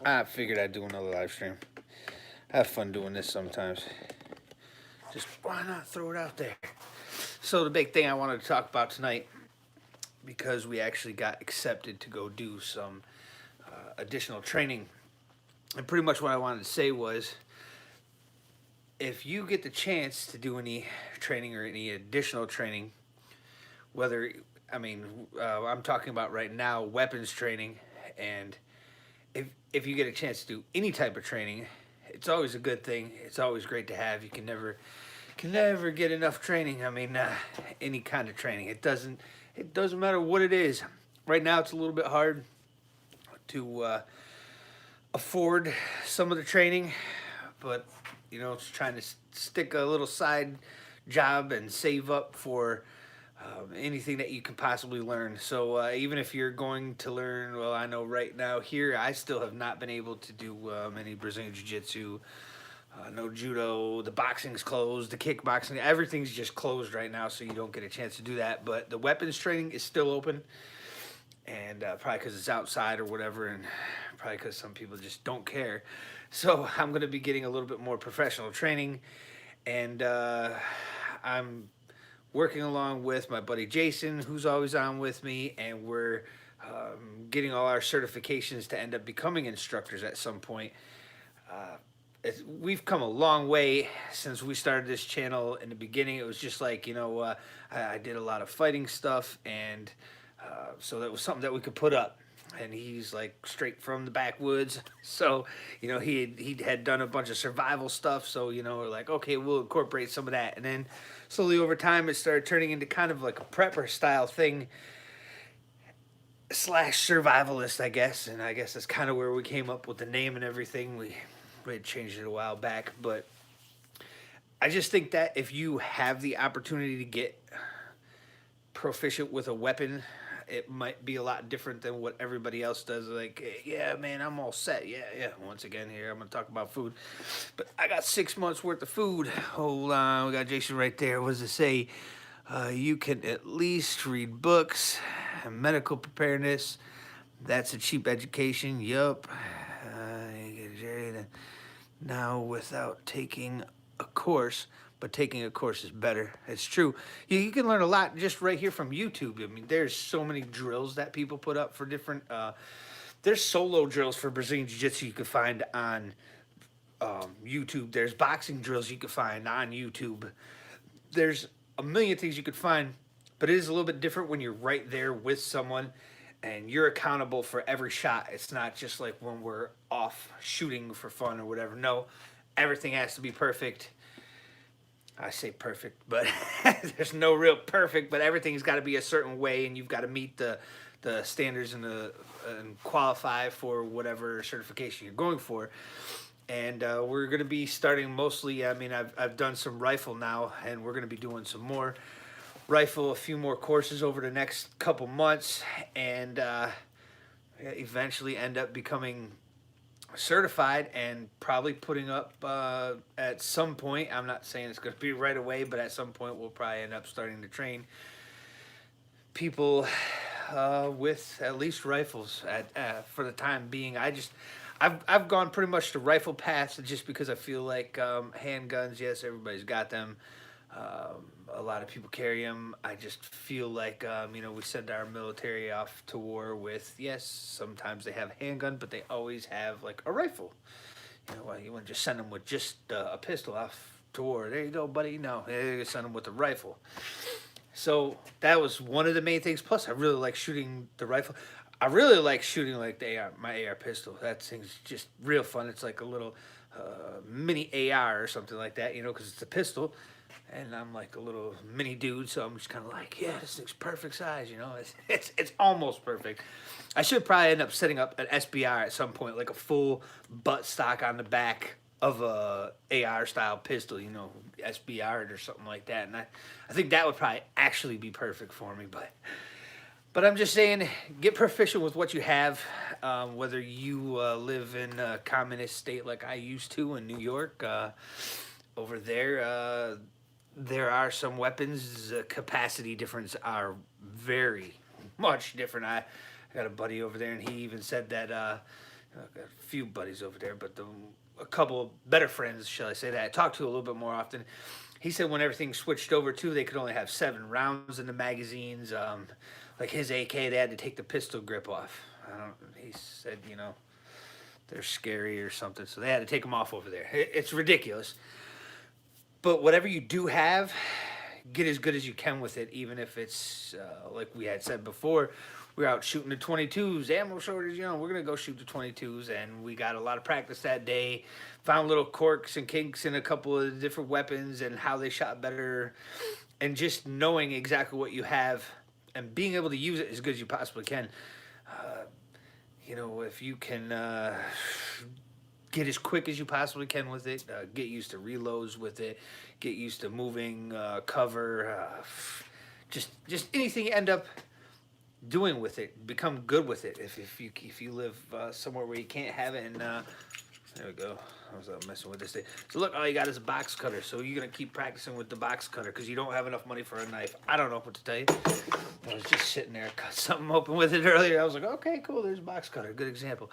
I figured I'd do another live stream. Have fun doing this sometimes. Just why not throw it out there? So the big thing I wanted to talk about tonight, because we actually got accepted to go do some additional training, and pretty much what I wanted to say was, if you get the chance to do any training or any additional training, whether I'm talking about right now weapons training, and if you get a chance to do any type of training, it's always a good thing. It's always great to have. You can never get enough training. Any kind of training. It doesn't matter what it is. Right now, it's a little bit hard to afford some of the training, but it's trying to stick a little side job and save up for anything that you can possibly learn. So even if you're going to learn, well, I know right now here I still have not been able to do any Brazilian Jiu-Jitsu, no judo, the boxing's closed, the kickboxing, everything's just closed right now, so you don't get a chance to do that. But the weapons training is still open, and probably because it's outside or whatever, and probably because some people just don't care. So I'm going to be getting a little bit more professional training, and I'm working along with my buddy Jason, who's always on with me, and we're getting all our certifications to end up becoming instructors at some point. We've come a long way since we started this channel. In the beginning, it was just like, I did a lot of fighting stuff, and so that was something that we could put up. And he's like straight from the backwoods, so he had done a bunch of survival stuff. So we're like, okay, we'll incorporate some of that. And then slowly over time, it started turning into kind of like a prepper style thing slash survivalist, I guess. And I guess that's kind of where we came up with the name and everything. We had changed it a while back, but I just think that if you have the opportunity to get proficient with a weapon, it might be a lot different than what everybody else does. Like, yeah, man, I'm all set. Yeah. Once again, here I'm gonna talk about food, but I got 6 months worth of food. Hold on, we got Jason right there. What does it say? You can at least read books, medical preparedness. That's a cheap education. Yup. Now, without taking a course, but taking a course is better. It's true. You can learn a lot just right here from YouTube. I mean, there's so many drills that people put up for different. There's solo drills for Brazilian Jiu-Jitsu you can find on YouTube. There's boxing drills you can find on YouTube. There's a million things you could find, but it is a little bit different when you're right there with someone and you're accountable for every shot. It's not just like when we're off shooting for fun or whatever. No, everything has to be perfect. I say perfect, but there's no real perfect, but everything's got to be a certain way, and you've got to meet the standards and qualify for whatever certification you're going for. And we're going to be starting mostly, I've done some rifle now, and we're going to be doing some more rifle, a few more courses over the next couple months, and eventually end up becoming certified and probably putting up at some point. I'm not saying it's going to be right away, but at some point we'll probably end up starting to train people with at least rifles for the time being. I've gone pretty much the rifle path just because I feel like handguns, yes, everybody's got them. A lot of people carry them. I just feel like, we send our military off to war with, yes, sometimes they have a handgun, but they always have like a rifle. You wouldn't just send them with just a pistol off to war. There you go, buddy. No, you send them with a rifle. So that was one of the main things. Plus, I really like shooting the rifle. I really like shooting like my AR pistol. That thing's just real fun. It's like a little mini AR or something like that, because it's a pistol. And I'm like a little mini dude, so I'm just kind of like, yeah, this thing's perfect size, It's almost perfect. I should probably end up setting up an SBR at some point, like a full butt stock on the back of a AR style pistol, SBR or something like that. And I think that would probably actually be perfect for me. But I'm just saying, get proficient with what you have. Whether you live in a communist state like I used to in New York, over there are some weapons. The capacity difference are very much different. I got a buddy over there, and he even said that I've got a few buddies over there, but a couple better friends, shall I say, that I talk to a little bit more often. He said when everything switched over to, they could only have 7 rounds in the magazines. Like his AK, they had to take the pistol grip off. I don't. He said, they're scary or something, so they had to take them off over there. It's ridiculous. But whatever you do have, get as good as you can with it, even if it's like we had said before. We're out shooting the 22s, ammo shortage. We're gonna go shoot the 22s, and we got a lot of practice that day. Found little quirks and kinks in a couple of different weapons and how they shot better, and just knowing exactly what you have and being able to use it as good as you possibly can. If you can get as quick as you possibly can with it, get used to reloads with it, get used to moving, cover, just anything you end up doing with it, become good with it. If you live somewhere where you can't have it, and there we go. I was messing with this thing. So look, all you got is a box cutter. So you're gonna keep practicing with the box cutter because you don't have enough money for a knife. I don't know what to tell you. I was just sitting there, cut something open with it earlier. I was like, okay, cool. There's a box cutter. Good example.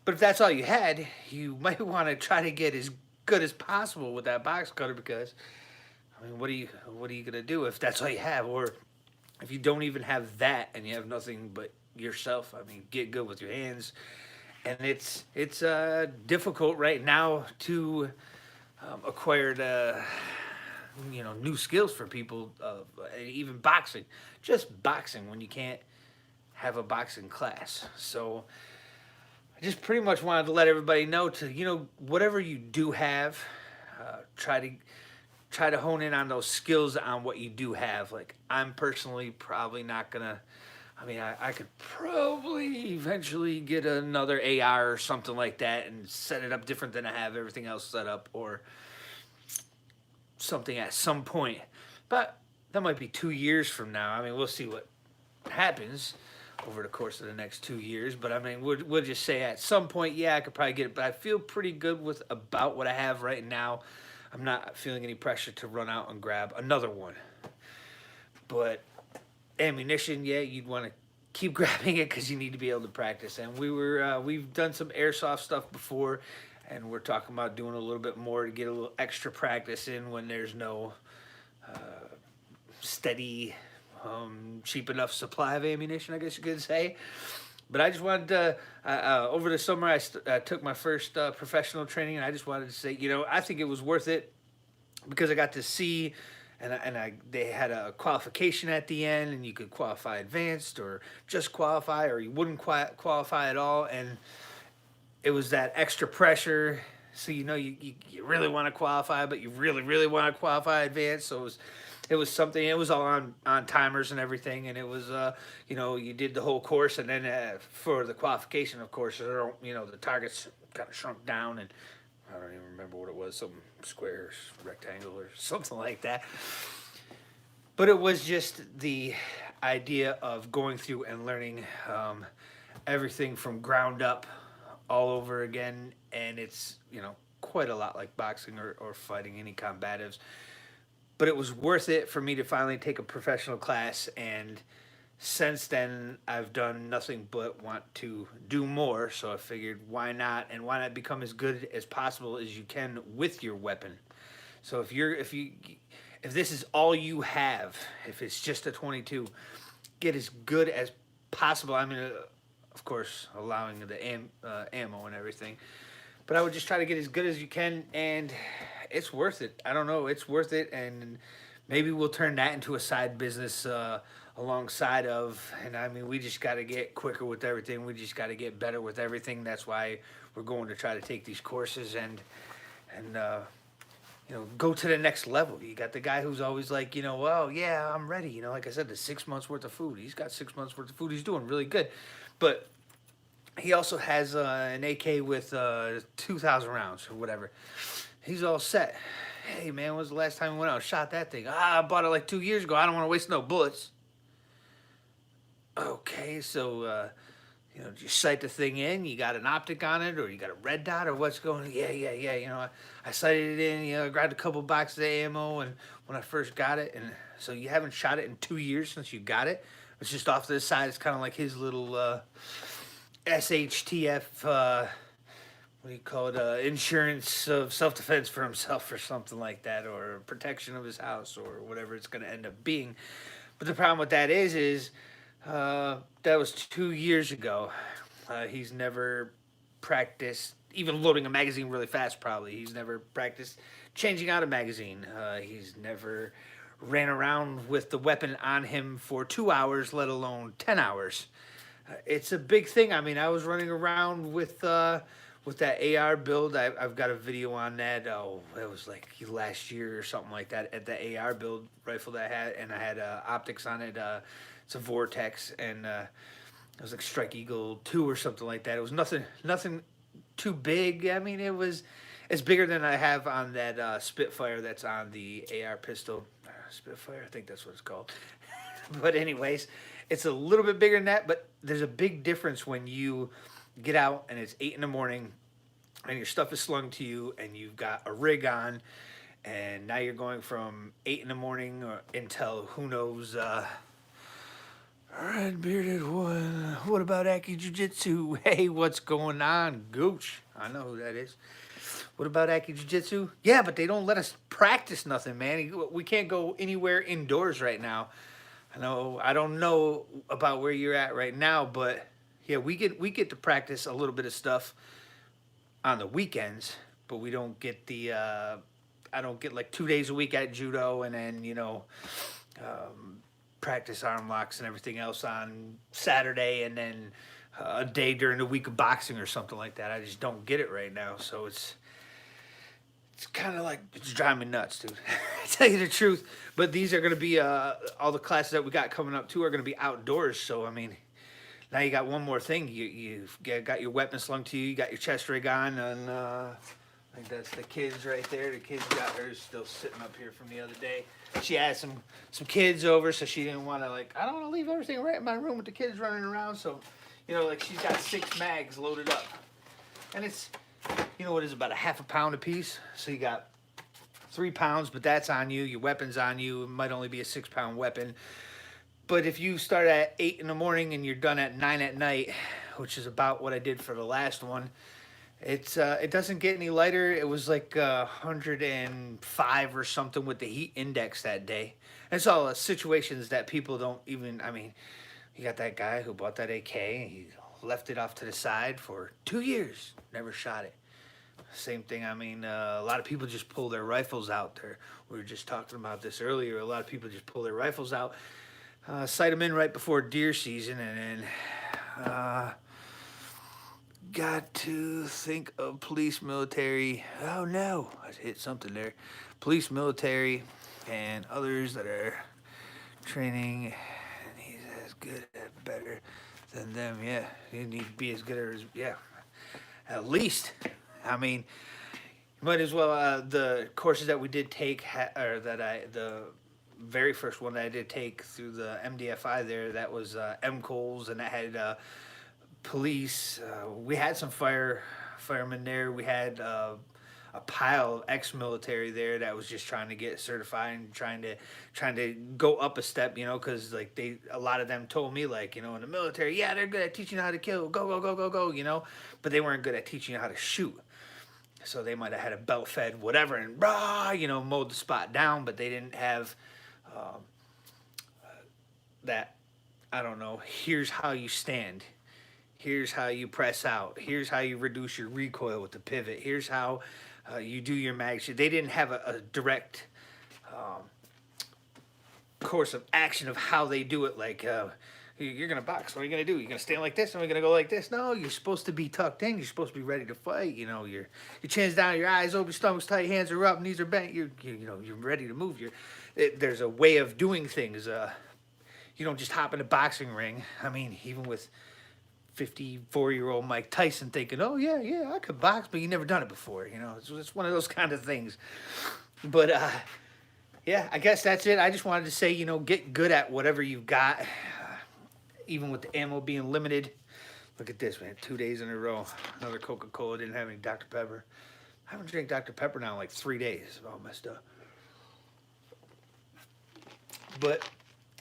But if that's all you had, you might want to try to get as good as possible with that box cutter because, what are you gonna do if that's all you have, or if you don't even have that and you have nothing but yourself? Get good with your hands. And it's difficult right now to acquire the new skills for people, even boxing, just boxing when you can't have a boxing class. So I just pretty much wanted to let everybody know to whatever you do have, try to hone in on those skills on what you do have. Like I'm personally probably not gonna. I could probably eventually get another AR or something like that and set it up different than I have everything else set up, or something at some point. But that might be 2 years from now. We'll see what happens over the course of the next 2 years. But we'll just say at some point, yeah, I could probably get it. But I feel pretty good with about what I have right now. I'm not feeling any pressure to run out and grab another one. But ammunition, yeah, you'd want to keep grabbing it because you need to be able to practice. And we've done some airsoft stuff before, and we're talking about doing a little bit more to get a little extra practice in when there's no steady, cheap enough supply of ammunition, I guess you could say. But I just wanted to, over the summer, I took my first professional training, and I just wanted to say, I think it was worth it because I got to see. They had a qualification at the end, and you could qualify advanced or just qualify, or you wouldn't qualify at all. And it was that extra pressure. So you really want to qualify, but you really, really want to qualify advanced. So it was something. It was all on timers and everything, and it was you did the whole course, and then for the qualification, of course, the targets kind of shrunk down, and I don't even remember what it was, some square, rectangle, or something like that. But it was just the idea of going through and learning everything from ground up all over again. And it's, quite a lot like boxing or fighting any combatives. But it was worth it for me to finally take a professional class, and since then, I've done nothing but want to do more. So I figured, why not? And why not become as good as possible as you can with your weapon? So if this is all you have, if it's just a 22, get as good as possible. Of course, allowing the ammo and everything. But I would just try to get as good as you can, and it's worth it. I don't know, it's worth it, and maybe we'll turn that into a side business alongside of, and we just got to get quicker with everything. We just got to get better with everything. That's why we're going to try to take these courses and go to the next level. You got the guy who's always like, well, yeah, I'm ready. Like I said, the 6 months worth of food. He's got 6 months worth of food. He's doing really good. But he also has an AK with 2,000 rounds or whatever. He's all set. Hey, man, when's the last time we went out and shot that thing? I bought it like 2 years ago. I don't want to waste no bullets. Okay, so, you sight the thing in, you got an optic on it, or you got a red dot, or what's going on? Yeah. I sighted it in, I grabbed a couple boxes of ammo and when I first got it. And so you haven't shot it in 2 years since you got it. It's just off to the side. It's kind of like his little SHTF, what do you call it? Insurance of self defense for himself or something like that, or protection of his house or whatever it's going to end up being. But the problem with that is that was 2 years ago. He's never practiced even loading a magazine really fast. Probably he's never practiced changing out a magazine. He's never ran around with the weapon on him for 2 hours, let alone 10 hours. It's a big thing. I mean, I was running around with that AR build. I've got a video on that. Oh, it was like last year or something like that. At the AR build rifle that I had, and I had optics on it. It's a Vortex, and it was like Strike Eagle 2 or something like that. It was nothing too big. I mean, it's bigger than I have on that Spitfire that's on the AR pistol. Spitfire, I think that's what it's called. But anyways, it's a little bit bigger than that, but there's a big difference when you get out and it's 8 in the morning and your stuff is slung to you and you've got a rig on, and now you're going from 8 in the morning until who knows. Red bearded one. What about Aki Jiu Jitsu? Hey, what's going on, Gooch? I know who that is. What about Aki Jiu Jitsu? Yeah, but they don't let us practice nothing, man. We can't go anywhere indoors right now. I don't know about where you're at right now, but yeah, we get to practice a little bit of stuff on the weekends, but we don't get the I don't get like 2 days a week at judo, and then practice arm locks and everything else on Saturday, and then a day during the week of boxing or something like that. I just don't get it right now, so it's kind of like, it's driving me nuts, dude. I tell you the truth. But these are going to be all the classes that we got coming up too are going to be outdoors. So I mean, now you got one more thing. You've got your weapon slung to you. You got your chest rig on, and I think that's the kids right there. The kids got hers still sitting up here from the other day. She had some kids over, so she didn't want to, like, I don't want to leave everything right in my room with the kids running around. So, like, she's got 6 mags loaded up, and it's, what is it, about a half a pound a piece. So you got 3 pounds, but that's on you. Your weapon's on you. It might only be a 6-pound weapon. But if you start at 8 in the morning and you're done at 9 at night, which is about what I did for the last one, it doesn't get any lighter. It was like 105 or something with the heat index that day. And it's all situations that people don't even, I mean, you got that guy who bought that AK, and he left it off to the side for 2 years, never shot it. Same thing, I mean, a lot of people just pull their rifles out there. We were just talking about this earlier. A lot of people just pull their rifles out, sight them in right before deer season, and then got to think of police, military. Oh no, I hit something there. Police, military, and others that are training. And he's as good at better than them. Yeah, you need to be as good as, yeah, at least. I mean, you might as well. The courses that we did take, the very first one that I did take through the MDFI there, that was MCOLs, and that had police. We had some firemen there. We had a pile of ex-military there that was just trying to get certified and trying to go up a step, because like a lot of them told me, like, in the military, yeah, they're good at teaching you how to kill, go, but they weren't good at teaching you how to shoot. So they might have had a belt fed whatever and mowed the spot down, but they didn't have that, I don't know, here's how you stand. Here's how you press out. Here's how you reduce your recoil with the pivot. Here's how you do your mag. They didn't have a direct course of action of how they do it. Like, you're going to box. What are you going to do? You're going to stand like this, and we're going to go like this? No, you're supposed to be tucked in. You're supposed to be ready to fight. Your chin's down, your eyes open, your stomach's tight, hands are up, knees are bent. You're ready to move. There's a way of doing things. You don't just hop in a boxing ring. I mean, even with 54-year-old Mike Tyson thinking, oh, yeah, I could box, but you never done it before. It's one of those kind of things. But, yeah, I guess that's it. I just wanted to say, get good at whatever you've got, even with the ammo being limited. Look at this, man, 2 days in a row. Another Coca-Cola, didn't have any Dr. Pepper. I haven't drank Dr. Pepper now in like 3 days. It's all messed up. But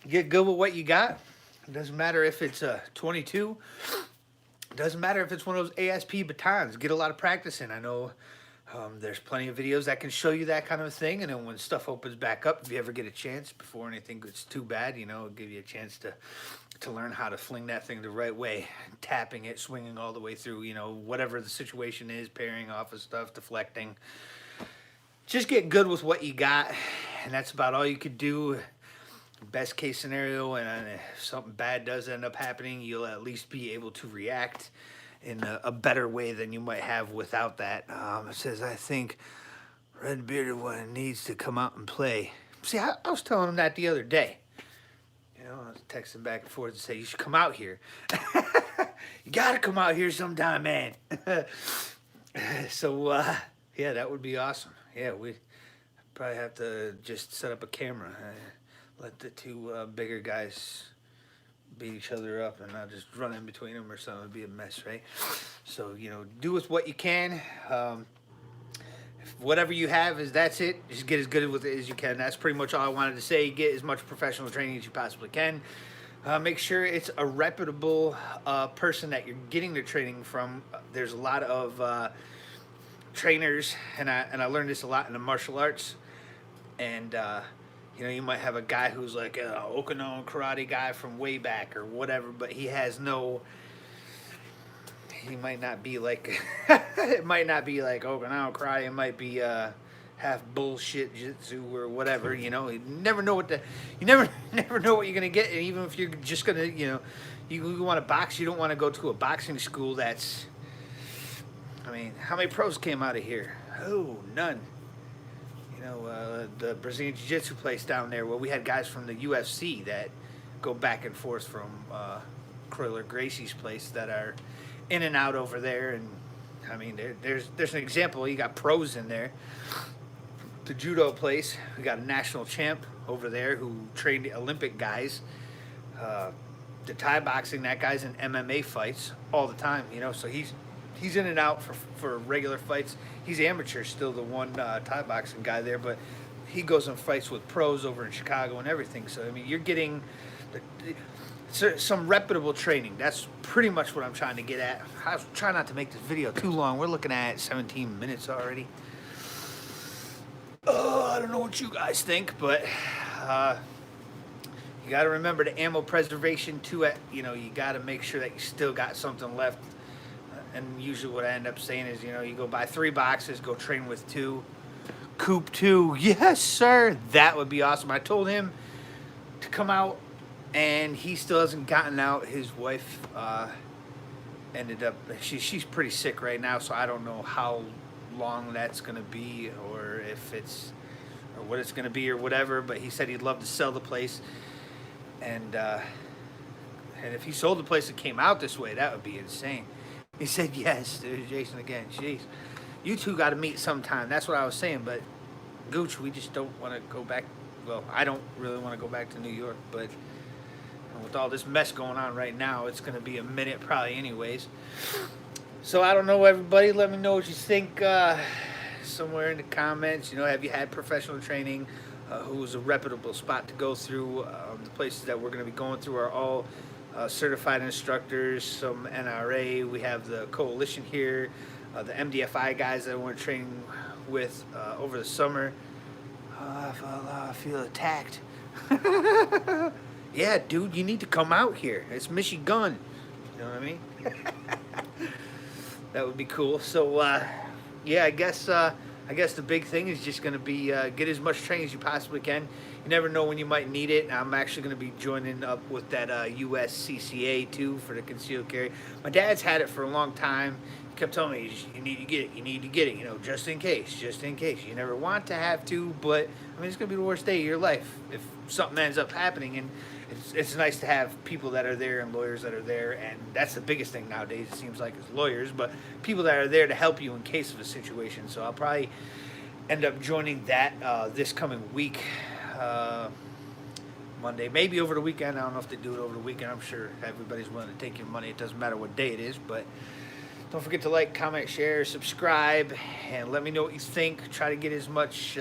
get good with what you got. It doesn't matter if it's a 22. Doesn't matter if it's one of those ASP batons. Get a lot of practice in. I know there's plenty of videos that can show you that kind of thing. And then when stuff opens back up, if you ever get a chance before anything gets too bad, you know, it'll give you a chance to learn how to fling that thing the right way, tapping it, swinging all the way through, you know, whatever the situation is, parrying off of stuff, deflecting. Just get good with what you got, and that's about all you could do. Best case scenario, and if something bad does end up happening, you'll at least be able to react in a better way than you might have without that. It says, I think Red Bearded One needs to come out and play. See, I was telling him that the other day. You know, I was texting back and forth to say, you should come out here. You gotta come out here sometime, man. So, yeah, that would be awesome. Yeah, we probably have to just set up a camera. Let the two bigger guys beat each other up, and I'll just run in between them or something. It'd be a mess, right? So, you know, do with what you can. Whatever you have, that's it. Just get as good with it as you can. That's pretty much all I wanted to say. Get as much professional training as you possibly can. Make sure it's a reputable person that you're getting the training from. There's a lot of trainers, and I learned this a lot in the martial arts. And you know, you might have a guy who's like an Okinawan karate guy from way back or whatever, but he has no. He might not be like. It might not be like Okinawan karate. It might be half bullshit jitsu or whatever. You know, you never know what you never know what you're gonna get. And even if you're just gonna, you know, you want to box, you don't want to go to a boxing school that's. I mean, how many pros came out of here? Oh, none. You know, the Brazilian Jiu-Jitsu place down there, well, we had guys from the UFC that go back and forth from Croyler Gracie's place that are in and out over there. And, I mean, there's an example. You got pros in there. The judo place, we got a national champ over there who trained the Olympic guys. The Thai boxing, that guy's in MMA fights all the time, you know, so he's in and out for regular fights. He's amateur still, the one Thai boxing guy there, but he goes and fights with pros over in Chicago and everything. So, I mean, you're getting some reputable training. That's pretty much what I'm trying to get at. I was trying not to make this video too long. We're looking at 17 minutes already. Oh, I don't know what you guys think, but you got to remember the ammo preservation too. You know, you got to make sure that you still got something left. And usually what I end up saying is, you know, you go buy 3 boxes, go train with 2. Coop 2, yes, sir. That would be awesome. I told him to come out, and he still hasn't gotten out. His wife ended up, she's pretty sick right now, so I don't know how long that's going to be or if it's, or what it's going to be or whatever, but he said he'd love to sell the place. And if he sold the place and came out this way, that would be insane. He said, yes, there's Jason again. Jeez. You two got to meet sometime. That's what I was saying. But, Gooch, we just don't want to go back. Well, I don't really want to go back to New York. But with all this mess going on right now, it's going to be a minute probably anyways. So, I don't know, everybody. Let me know what you think somewhere in the comments. You know, have you had professional training? Who was a reputable spot to go through? The places that we're going to be going through are all certified instructors, some NRA. We have the coalition here, the MDFI guys that I went training with over the summer. I feel attacked. Yeah, dude, you need to come out here. It's Michigan. You know what I mean? That would be cool. So, yeah, I guess the big thing is just going to be get as much training as you possibly can. You never know when you might need it. I'm actually going to be joining up with that USCCA too for the concealed carry. My dad's had it for a long time. He kept telling me, you need to get it, you need to get it, you know, just in case, just in case. You never want to have to, but I mean, it's going to be the worst day of your life if something ends up happening. And it's nice to have people that are there and lawyers that are there, and that's the biggest thing nowadays, it seems like, is lawyers, but people that are there to help you in case of a situation. So I'll probably end up joining that this coming week, Monday, maybe over the weekend. I don't know if they do it over the weekend. I'm sure everybody's willing to take your money. It doesn't matter what day it is, but don't forget to like, comment, share, subscribe, and let me know what you think. Try to get as much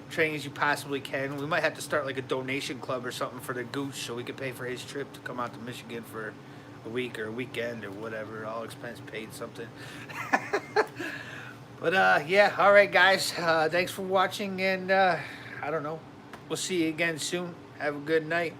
training as you possibly can. We might have to start like a donation club or something for the Gooch so we can pay for his trip to come out to Michigan for a week or a weekend or whatever, all expense paid something. But yeah, all right, guys. Thanks for watching, and I don't know. We'll see you again soon. Have a good night.